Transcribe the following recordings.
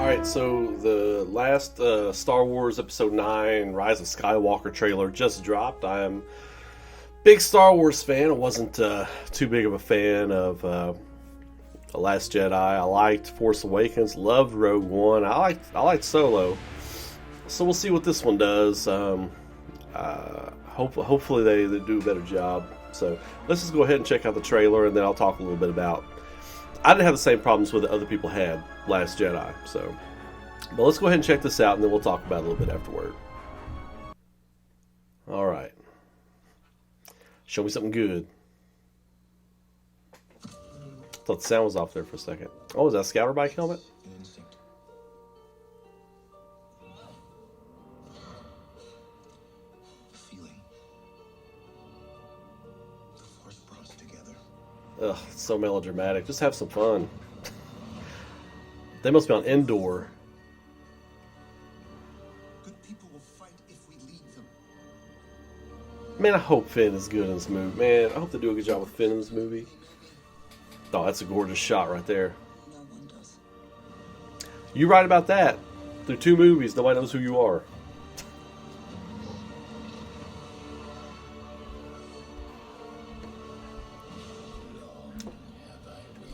Alright, so the last Star Wars Episode 9 Rise of Skywalker trailer just dropped. I am a big Star Wars fan. I wasn't too big of a fan of The Last Jedi. I liked Force Awakens, loved Rogue One. I liked Solo. So we'll see what this one does. Hopefully they do a better job. So let's just go ahead and check out the trailer, and then I'll talk a little bit about... I didn't have the same problems with it other people had Last Jedi. But let's go ahead and check this out, and then we'll talk about it a little bit afterward. Alright. Show me something good. Thought the sound was off there for a second. Oh, is that a scouter bike helmet? Ugh, it's so melodramatic. Just have some fun. They must be on Endor. Good people will fight if we lead them. Man, I hope Finn is good in this movie. Man, I hope they do a good job with Finn in this movie. Oh, that's a gorgeous shot right there. No one does. You're right about that. Through 2 movies, nobody knows who you are.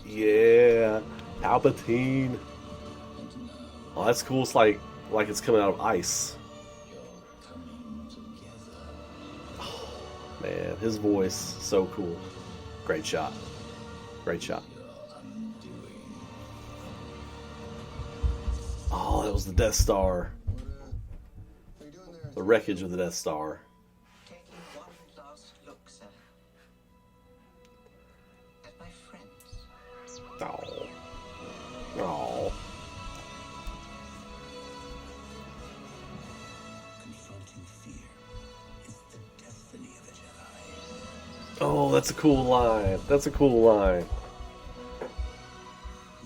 Yeah, Palpatine. Oh, that's cool. It's like it's coming out of ice. Oh, man, his voice, so cool. Great shot. Great shot. Oh, that was the Death Star. The wreckage of the Death Star. Taking one last look, sir, at my friends. Oh. Oh. Confronting fear is the destiny of a Jedi. Oh, that's a cool line. That's a cool line.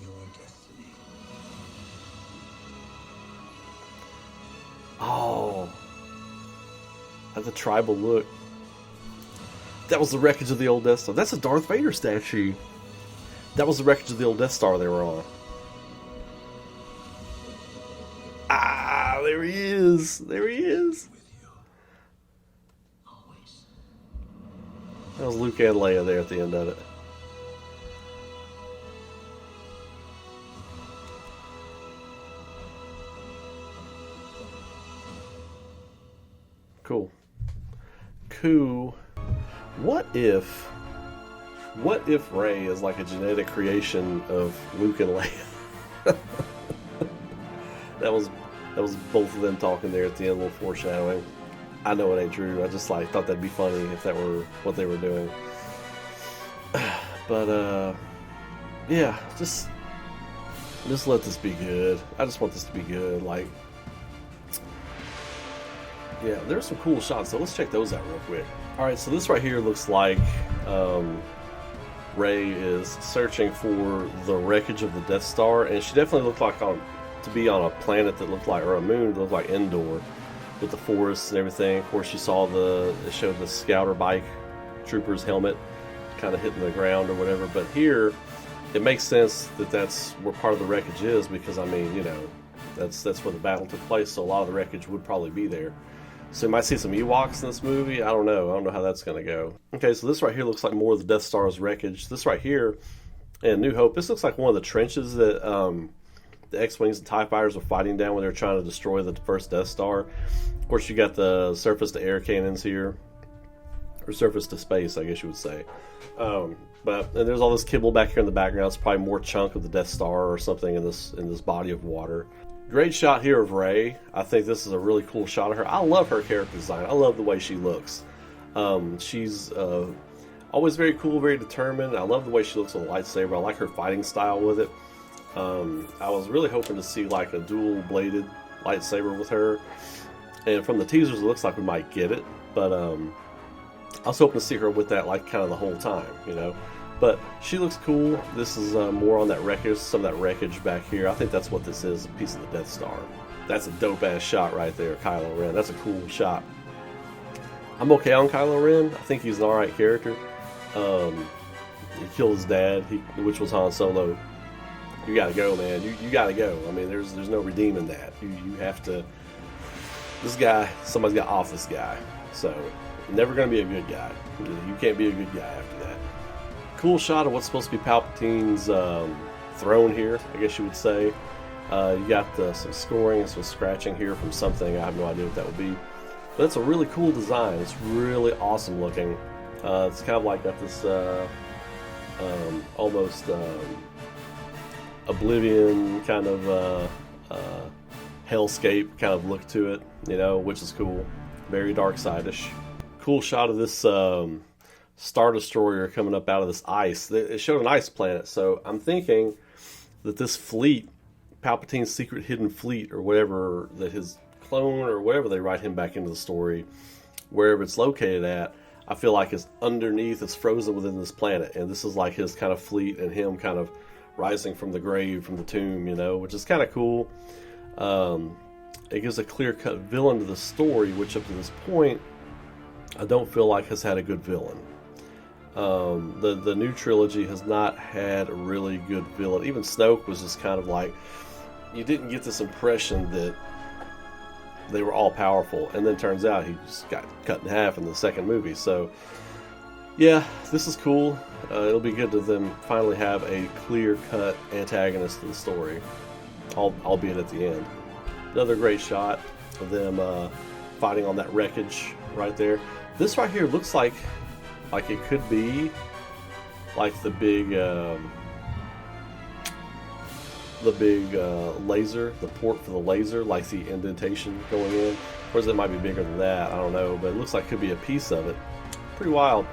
Your destiny. Oh. That's a tribal look. That was the wreckage of the old Death Star. That's a Darth Vader statue. That was the wreckage of the old Death Star they were on. Ah, there he is. There he is. With you. Always. That was Luke and Leia there at the end of it. Cool. Cool. What if Rey is like a genetic creation of Luke and Leia? That was both of them talking there at the end, a little foreshadowing. I know it ain't true. I just thought that'd be funny if that were what they were doing. But yeah, just let this be good. I just want this to be good. Yeah, there's some cool shots, so let's check those out real quick. Alright, so this right here looks like Rey is searching for the wreckage of the Death Star, and she definitely looked like to be on a planet that looked like, or a moon that looked like Endor, with the forests and everything. Of course, you saw it showed the scouter bike trooper's helmet kind of hitting the ground or whatever, but here it makes sense that that's where part of the wreckage is, because I mean, you know, that's where the battle took place, so a lot of the wreckage would probably be there. So you might see some Ewoks in this movie. I don't know how that's going to go. Okay, so this right here looks like more of the Death Star's wreckage. This right here, in New Hope, this looks like one of the trenches that the X-Wings and TIE Fighters were fighting down when they were trying to destroy the first Death Star. Of course, you got the surface-to-air cannons here. Or surface-to-space, I guess you would say. And there's all this kibble back here in the background. It's probably more chunk of the Death Star or something in this body of water. Great shot here of Rey. I think this is a really cool shot of her. I love her character design. I love the way she looks. She's always very cool, very determined. I love the way she looks with a lightsaber. I like her fighting style with it. I was really hoping to see like a dual-bladed lightsaber with her. And from the teasers, it looks like we might get it. But I was hoping to see her with that like kind of the whole time, you know. But she looks cool. This is more on that wreckage, some of that wreckage back here. I think that's what this is, a piece of the Death Star. That's a dope-ass shot right there, Kylo Ren. That's a cool shot. I'm okay on Kylo Ren. I think he's an alright character. He killed his dad, which was Han Solo. you gotta go, man. You gotta go. I mean, there's no redeeming that. You have to. This guy, somebody's got off this guy, so never gonna be a good guy. You can't be a good guy after that. Cool shot of what's supposed to be Palpatine's throne here, I guess you would say. You got some scoring and some scratching here from something. I have no idea what that would be. But it's a really cool design. It's really awesome looking. It's kind of like got this almost Oblivion kind of hellscape kind of look to it, you know, which is cool. Very dark side-ish. Cool shot of this Star Destroyer coming up out of this ice. It showed an ice planet, so I'm thinking that this fleet, Palpatine's secret hidden fleet, or whatever, that his clone, or whatever they write him back into the story, wherever it's located at, I feel like it's underneath, it's frozen within this planet, and this is like his kind of fleet and him kind of rising from the grave, from the tomb, you know, which is kind of cool. It gives a clear-cut villain to the story, which up to this point, I don't feel like has had a good villain. The new trilogy has not had a really good villain. Even Snoke was just kind of like, you didn't get this impression that they were all powerful, and then turns out he just got cut in half in the second movie. So yeah, this is cool. It'll be good to them finally have a clear-cut antagonist to the story, albeit at the end. Another great shot of them fighting on that wreckage right there. This right here looks like it could be like the big laser, the port for the laser, like the indentation going in. Of course, it might be bigger than that. I don't know, but it looks like it could be a piece of it. Pretty wild.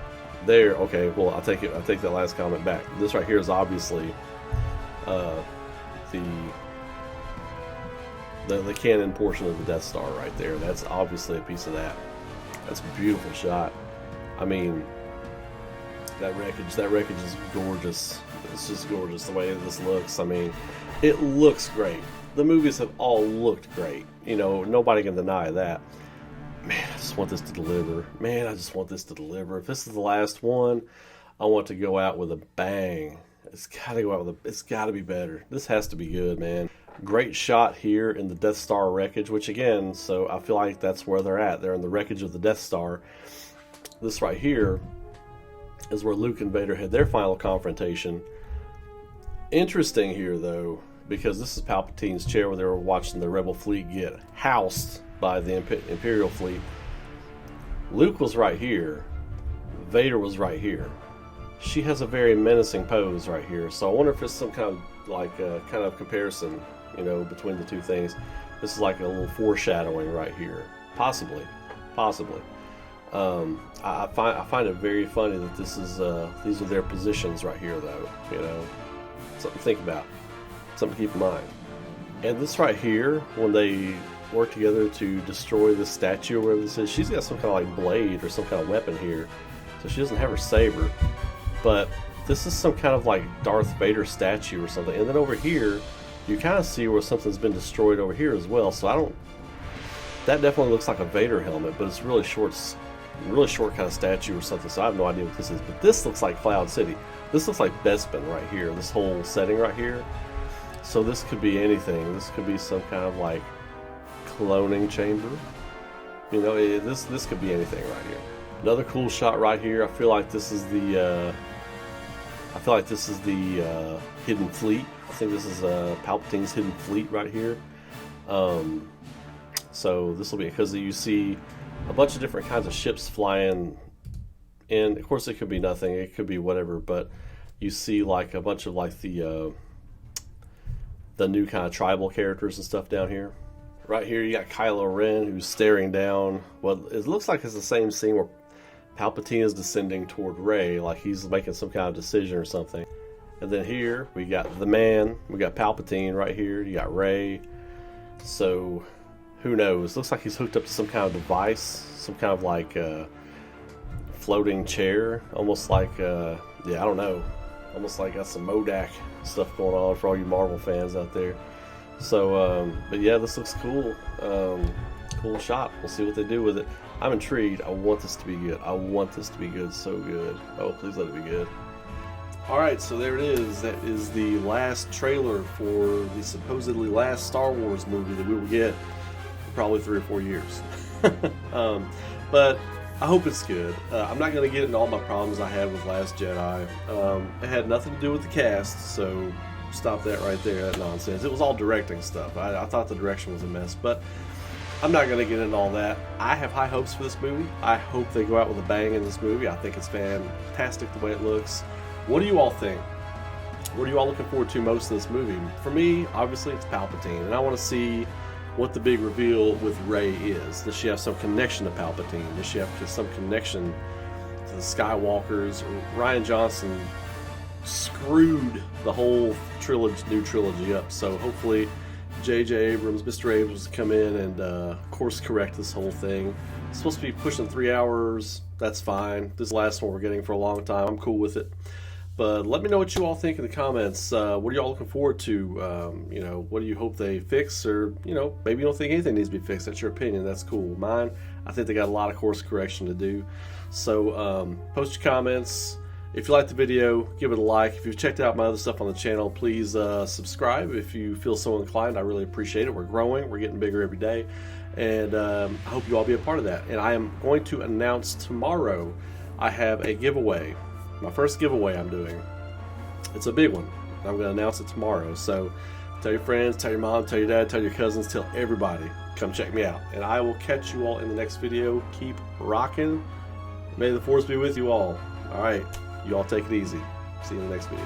There. Okay. Well, I'll take that last comment back. This right here is obviously the cannon portion of the Death Star right there. That's obviously a piece of that. That's a beautiful shot. I mean, that wreckage is gorgeous. It's just gorgeous the way this looks. I mean, it looks great. The movies have all looked great. You know, nobody can deny that. Man, I just want this to deliver. Man, I just want this to deliver. If this is the last one, I want to go out with a bang. It's gotta go out with it's gotta be better. This has to be good, man. Great shot here in the Death Star wreckage, which again, so I feel like that's where they're at. They're in the wreckage of the Death Star. This right here is where Luke and Vader had their final confrontation. Interesting here, though, because this is Palpatine's chair where they were watching the Rebel fleet get housed by the Imperial fleet. Luke was right here. Vader was right here. She has a very menacing pose right here. So I wonder if it's some kind of comparison, you know, between the two things. This is like a little foreshadowing right here. Possibly. I find it very funny that this is these are their positions right here, though. You know, something to think about, something to keep in mind. And this right here, when they work together to destroy the statue or whatever this is, she's got some kind of like blade or some kind of weapon here, so she doesn't have her saber. But this is some kind of like Darth Vader statue or something. And then over here, you kind of see where something's been destroyed over here as well. So that definitely looks like a Vader helmet, but it's really short kind of statue or something. So I have no idea what this is. But this looks like Cloud City. This looks like Bespin right here. This whole setting right here. So this could be anything. This could be some kind of like cloning chamber. You know, this could be anything right here. Another cool shot right here. I feel like this is the hidden fleet. I think this is Palpatine's hidden fleet right here. So this will be because you see a bunch of different kinds of ships flying in. Of course, it could be nothing. It could be whatever. But you see like a bunch of like the new kind of tribal characters and stuff down here. Right here, you got Kylo Ren who's staring down. Well, it looks like it's the same scene where Palpatine is descending toward Rey, like he's making some kind of decision or something. And then here, we got the man. We got Palpatine right here. You got Rey. So, who knows? Looks like he's hooked up to some kind of device. Some kind of like floating chair. Almost like, I don't know. Almost like got some Modak stuff going on for all you Marvel fans out there. So, but yeah, this looks cool. Cool shot. We'll see what they do with it. I'm intrigued. I want this to be good. I want this to be good. So good. Oh, please let it be good. Alright, so there it is. That is the last trailer for the supposedly last Star Wars movie that we will get for probably 3 or 4 years. But I hope it's good. I'm not going to get into all my problems I had with Last Jedi. It had nothing to do with the cast, so stop that right there, that nonsense. It was all directing stuff. I thought the direction was a mess, but I'm not going to get into all that. I have high hopes for this movie. I hope they go out with a bang in this movie. I think it's fantastic the way it looks. What do you all think? What are you all looking forward to most in this movie? For me, obviously, it's Palpatine, and I want to see what the big reveal with Rey is. Does she have some connection to Palpatine? Does she have some connection to the Skywalkers? Rian Johnson screwed the whole new trilogy up, so hopefully J.J. Abrams, Mr. Abrams, come in and course correct this whole thing. It's supposed to be pushing 3 hours. That's fine. This is the last one we're getting for a long time. I'm cool with it. But let me know what you all think in the comments. What are y'all looking forward to? You know, what do you hope they fix? Or, you know, maybe you don't think anything needs to be fixed. That's your opinion. That's cool. Mine, I think they got a lot of course correction to do. So post your comments. If you liked the video, give it a like. If you've checked out my other stuff on the channel, please subscribe if you feel so inclined. I really appreciate it. We're growing. We're getting bigger every day. And I hope you all be a part of that. And I am going to announce tomorrow I have a giveaway. My first giveaway I'm doing. It's a big one. I'm going to announce it tomorrow. So tell your friends, tell your mom, tell your dad, tell your cousins, tell everybody. Come check me out. And I will catch you all in the next video. Keep rocking. May the Force be with you all. All right. You all take it easy. See you in the next video.